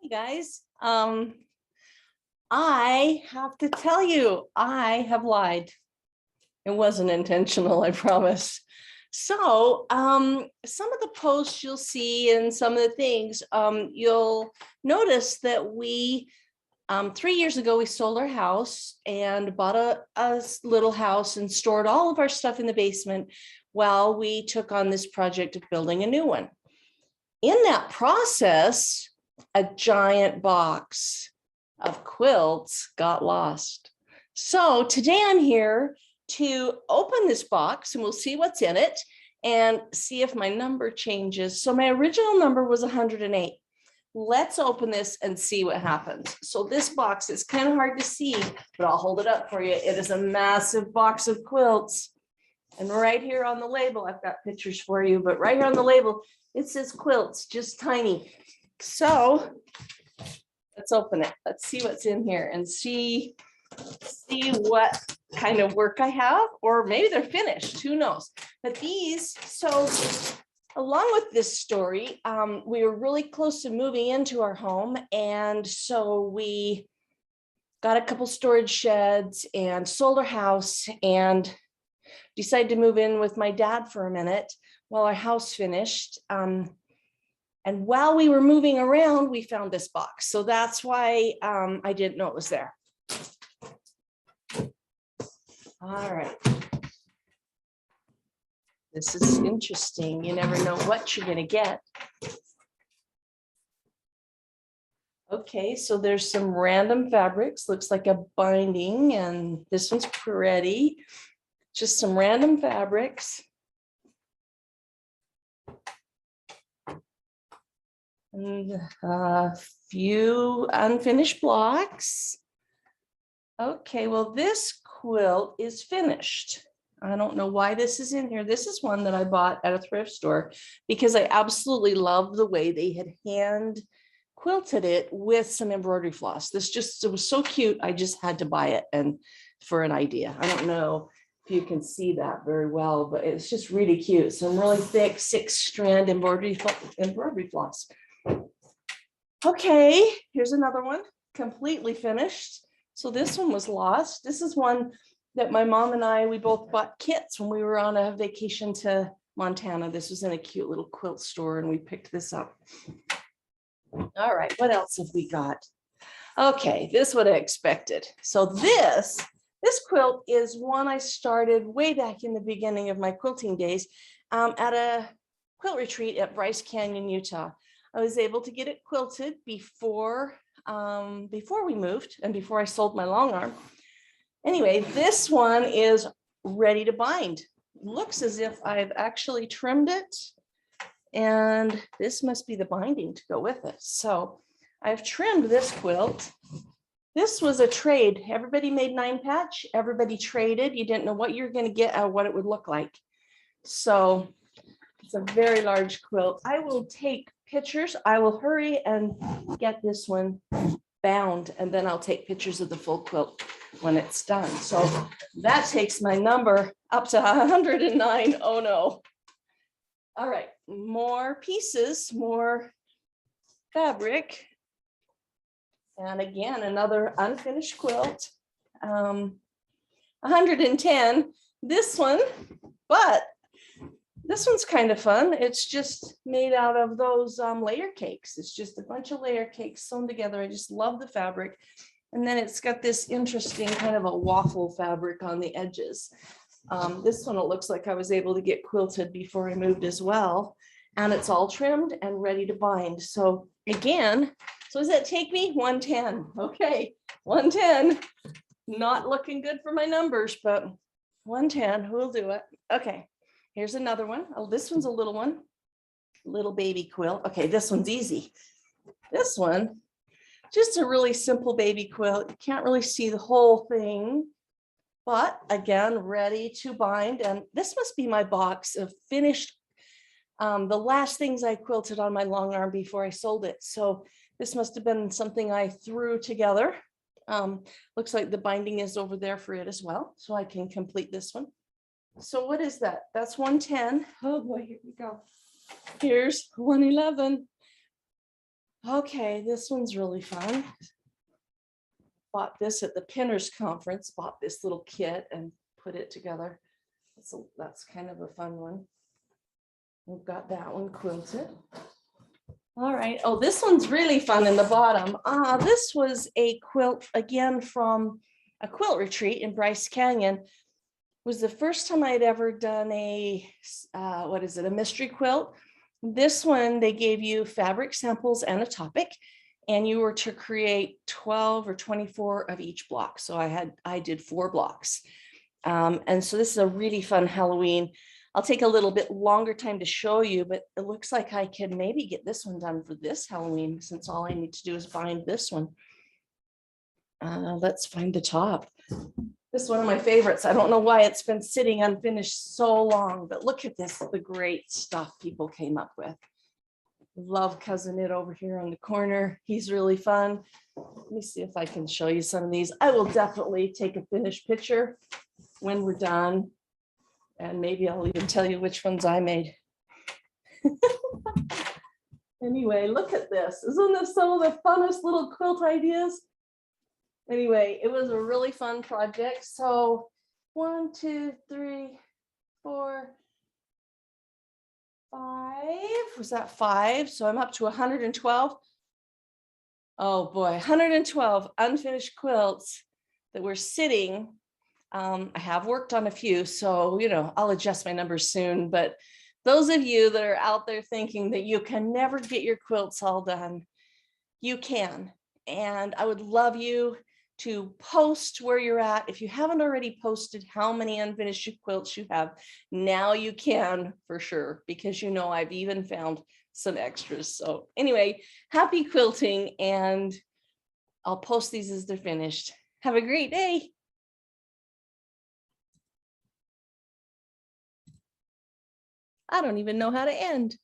Hey guys, I have to tell you, I have lied. It wasn't intentional, I promise. So, some of the posts you'll see and some of the things, you'll notice that 3 years ago, we sold our house and bought a little house and stored all of our stuff in the basement while we took on this project of building a new one. In that process, a giant box of quilts got lost. So today I'm here to open this box and we'll see what's in it and see if my number changes. So my original number was 108. Let's open this and see what happens. So this box is kind of hard to see, but I'll hold it up for you. It is a massive box of quilts. And right here on the label, I've got pictures for you, but right here on the label, it says quilts, just tiny. So let's open it. Let's see what's in here and see what kind of work I have, or maybe they're finished, who knows. But these, so along with this story, we were really close to moving into our home. And so we got a couple storage sheds and sold our house and decided to move in with my dad for a minute while our house finished. And while we were moving around, we found this box. So that's why I didn't know it was there. All right. This is interesting. You never know what you're going to get. Okay, so there's some random fabrics. Looks like a binding, and this one's pretty. Just some random fabrics. And a few unfinished blocks. Okay, well, this quilt is finished. I don't know why this is in here. This is one that I bought at a thrift store because I absolutely love the way they had hand quilted it with some embroidery floss. It was so cute. I just had to buy it and for an idea. I don't know if you can see that very well, but it's just really cute. Some really thick 6-strand embroidery floss. Okay, here's another one, completely finished. So this one was lost. This is one that my mom and we both bought kits when we were on a vacation to Montana. This was in a cute little quilt store and we picked this up. All right, what else have we got? Okay, this is what I expected. So this quilt is one I started way back in the beginning of my quilting days at a quilt retreat at Bryce Canyon, Utah. I was able to get it quilted before we moved and before I sold my long arm. Anyway, this one is ready to bind. Looks as if I've actually trimmed it, and this must be the binding to go with it. So I've trimmed this quilt. This was a trade. Everybody made 9-patch. Everybody traded. You didn't know what you're going to get or what it would look like. So it's a very large quilt. I will take pictures. I will hurry and get this one bound, and then I'll take pictures of the full quilt when it's done. So that takes my number up to 109. Oh no. All right, more pieces, more fabric. And again, another unfinished quilt. 110. This one, but this one's kind of fun. It's just made out of those layer cakes. It's just a bunch of layer cakes sewn together. I just love the fabric. And then it's got this interesting kind of a waffle fabric on the edges. This one, it looks like I was able to get quilted before I moved as well. And it's all trimmed and ready to bind. So again, so does that take me? 110. Okay, 110. Not looking good for my numbers, but 110, we'll do it. Okay. Here's another one. Oh, this one's a little one, little baby quilt. Okay, this one's easy. This one, just a really simple baby quilt. You can't really see the whole thing, but again, ready to bind. And this must be my box of finished, the last things I quilted on my long arm before I sold it. So this must have been something I threw together. Looks like the binding is over there for it as well, so I can complete this one. So what is that? That's 110. Oh boy, here we go. Here's 111. Okay, this one's really fun. Bought this at the Pinners Conference, bought this little kit and put it together. So that's kind of a fun one. We've got that one quilted. All right. Oh, this one's really fun in the bottom. This was a quilt again from a quilt retreat in Bryce Canyon. It was the first time I'd ever done a, what is it, a mystery quilt. This one, they gave you fabric samples and a topic, and you were to create 12 or 24 of each block. So I did 4 blocks. And so this is a really fun Halloween. I'll take a little bit longer time to show you, but it looks like I can maybe get this one done for this Halloween, since all I need to do is bind this one. Let's find the top. This is one of my favorites. I don't know why it's been sitting unfinished so long, but look at this, the great stuff people came up with. Love Cousin It over here on the corner. He's really fun. Let me see if I can show you some of these. I will definitely take a finished picture when we're done. And maybe I'll even tell you which ones I made. Anyway, look at this. Isn't this some of the funnest little quilt ideas? Anyway, it was a really fun project. So 1, 2, 3, 4, 5. Was that 5? So I'm up to 112. Oh boy, 112 unfinished quilts that were sitting. I have worked on a few, so I'll adjust my numbers soon. But those of you that are out there thinking that you can never get your quilts all done, you can. And I would love you to post where you're at. If you haven't already posted how many unfinished quilts you have, now you can for sure, because I've even found some extras. So anyway, happy quilting, and I'll post these as they're finished. Have a great day. I don't even know how to end.